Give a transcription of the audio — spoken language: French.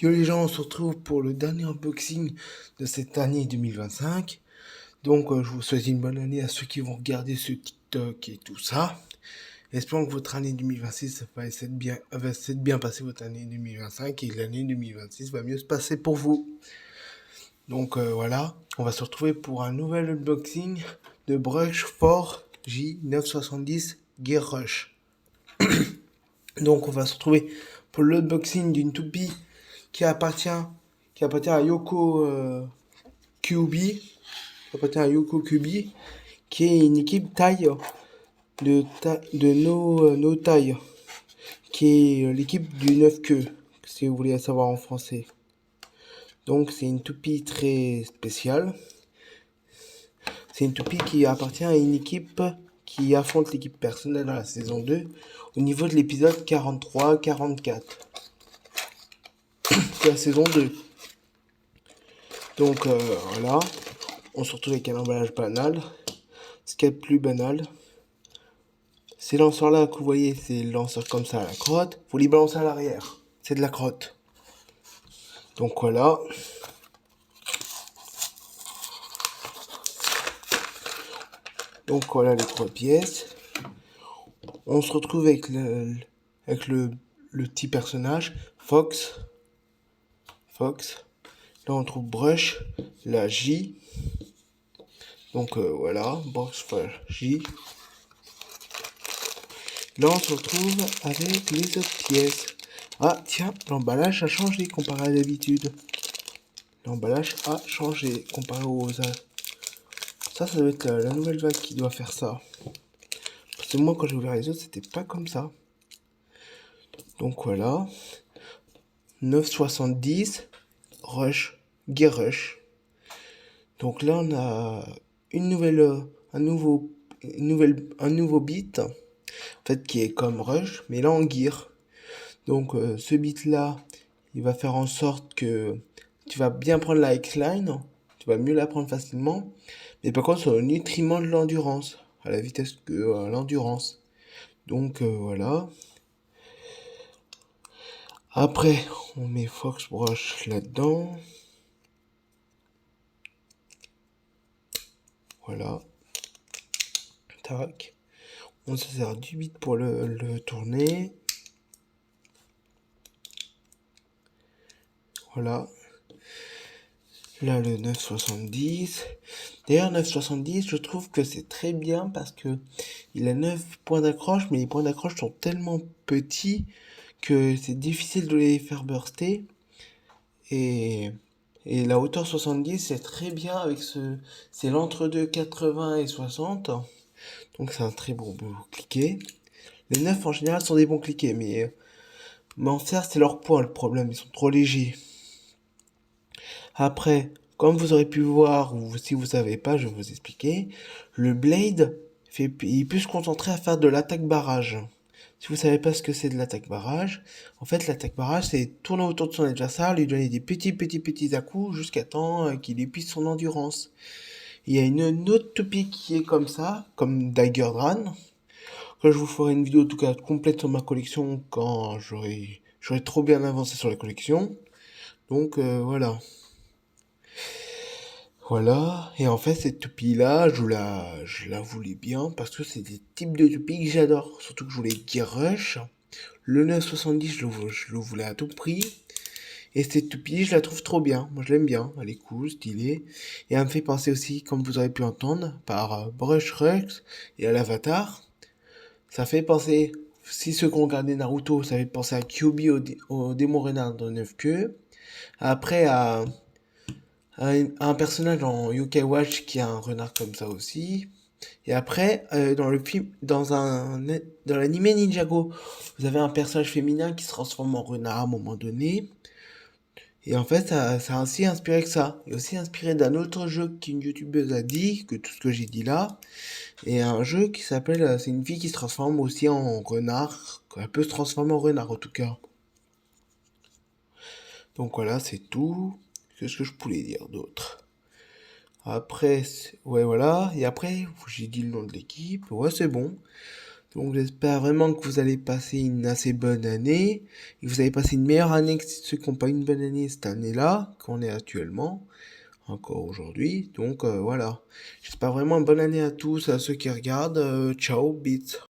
Yo les gens, on se retrouve pour le dernier unboxing de cette année 2025. Donc je vous souhaite une bonne année à ceux qui vont regarder ce TikTok et tout ça. Espérons que votre année 2026 va s'être bien passer votre année 2025 et que l'année 2026 va mieux se passer pour vous. Donc voilà, on va se retrouver pour un nouvel unboxing de Brush for J970 Gear Rush. Donc on va se retrouver pour l'unboxing d'une toupie qui appartient, à Yoko Kyubi, qui est une équipe taille de no taille, qui est l'équipe du 9 queues, si vous voulez savoir en français. Donc c'est une toupie très spéciale. C'est une toupie qui appartient à une équipe qui affronte l'équipe personnelle dans la saison 2 au niveau de l'épisode 43-44. C'est la saison 2. Donc voilà, on se retrouve avec un emballage banal. Ce qu'il y a de plus banal, ces lanceurs là que vous voyez, c'est le lanceur comme ça à la crotte. Vous les balancez à l'arrière, c'est de la crotte. Donc voilà. Donc voilà les trois pièces. On se retrouve avec le petit personnage, Fox. Là on trouve Brush, la J. Donc voilà, Brush for J. Là on se retrouve avec les autres pièces. Ah tiens, l'emballage a changé comparé à d'habitude. L'emballage a changé comparé aux... Ça doit être la nouvelle vague qui doit faire ça. Parce que moi quand j'ai ouvert les autres, c'était pas comme ça. Donc voilà. 970 Rush, Gear Rush. Donc là on a un nouveau beat en fait qui est comme Rush mais là en gear. Donc ce beat là, il va faire en sorte que tu vas bien prendre la X-Line, tu vas mieux la prendre facilement, mais par contre c'est au nutriment de l'endurance, à la vitesse que l'endurance. Donc voilà. Après, on met Fox Brush là-dedans. Voilà. Tac. On se sert du bit pour le tourner. Voilà. Là, le 970. D'ailleurs, 970, je trouve que c'est très bien parce que il a 9 points d'accroche, mais les points d'accroche sont tellement petits que c'est difficile de les faire burster. Et la hauteur 70, c'est très bien avec c'est l'entre-deux 80 et 60. Donc c'est un très bon cliquet. Les 9 en général sont des bons cliquets, mais en faire c'est leur poids le problème, ils sont trop légers. Après, comme vous aurez pu voir, ou si vous savez pas, je vais vous expliquer, le blade, il peut se concentrer à faire de l'attaque barrage. Si vous savez pas ce que c'est de l'attaque barrage, en fait l'attaque barrage c'est tourner autour de son adversaire, lui donner des petits à-coups jusqu'à temps qu'il épuise son endurance. Il y a une autre toupie qui est comme ça, comme Dagger Dran, que je vous ferai une vidéo en tout cas complète sur ma collection quand j'aurai trop bien avancé sur la collection. Donc voilà. Voilà, et en fait cette toupie-là, je la voulais bien parce que c'est des types de toupies que j'adore. Surtout que je voulais Gear Rush. Le 970, je le voulais à tout prix. Et cette toupie, je la trouve trop bien. Moi, je l'aime bien. Elle est cool, stylée. Et elle me fait penser aussi, comme vous aurez pu entendre, par Brush Rush et à l'Avatar. Ça fait penser, si ceux qui ont regardé Naruto, ça fait penser à Kyuubi au démon renard de 9 queues. Après, à un personnage dans Yokai Watch qui a un renard comme ça aussi. Et après, dans le film, dans l'anime Ninjago, vous avez un personnage féminin qui se transforme en renard à un moment donné. Et en fait, ça a aussi inspiré que ça. Et aussi inspiré d'un autre jeu qu'une youtubeuse a dit, que tout ce que j'ai dit là. Et un jeu qui s'appelle, c'est une fille qui se transforme aussi en renard. Elle peut se transformer en renard en tout cas. Donc voilà, c'est tout. Qu'est-ce que je voulais dire d'autre? Après, ouais, voilà. Et après, j'ai dit le nom de l'équipe. Ouais, c'est bon. Donc j'espère vraiment que vous allez passer une assez bonne année, et que vous allez passer une meilleure année que ceux qui n'ont pas une bonne année cette année-là, qu'on est actuellement, encore aujourd'hui. Donc voilà. J'espère vraiment une bonne année à tous, à ceux qui regardent. Ciao, bits.